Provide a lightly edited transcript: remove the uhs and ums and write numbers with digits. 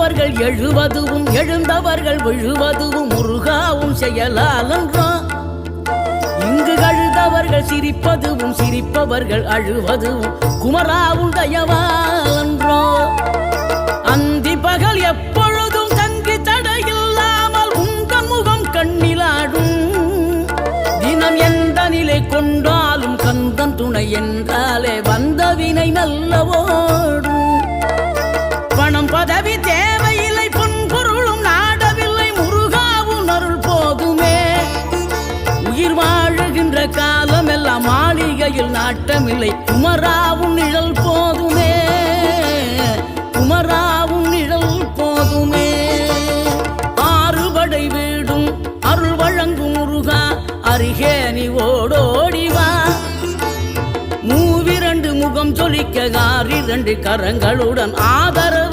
விழுந்தவர்கள் எழுவதுவும் எழுந்தவர்கள் விழுவதுவும் முருகாவும் செயலாலன்றோ. இங்கு அழுதவர்கள் சிரிப்பதுவும் சிரிப்பவர்கள் அழுவதுவும் குமராவும் தயவாலன்றோ. அந்தி பகல் எப்பொழுதும் தங்கி தடையில்லாமல் உங்கள் முகம் கண்ணிலாடும். தினம் எந்த நிலை கொண்டாலும் கந்தன் துணை என்றாலே வந்த வினை நல்லவோடும். பணம் பதவி தேவையில்லை பொன்பொருளும் நாடவில்லை முருகாவும் அருள் போதுமே. உயிர் வாழுகின்ற காலம் எல்லாம் மாளிகையில் நாட்டமில்லை குமராவும் நிழல் போதுமே. குமராவும் நிழல் போதுமே. ஆறுபடை வீடும் அருள் வழங்கும் முருகா அருகே நீ ஓடோடிவா. மூவிரண்டு முகம் சொலிக்க 6 கரங்களுடன் ஆதரவு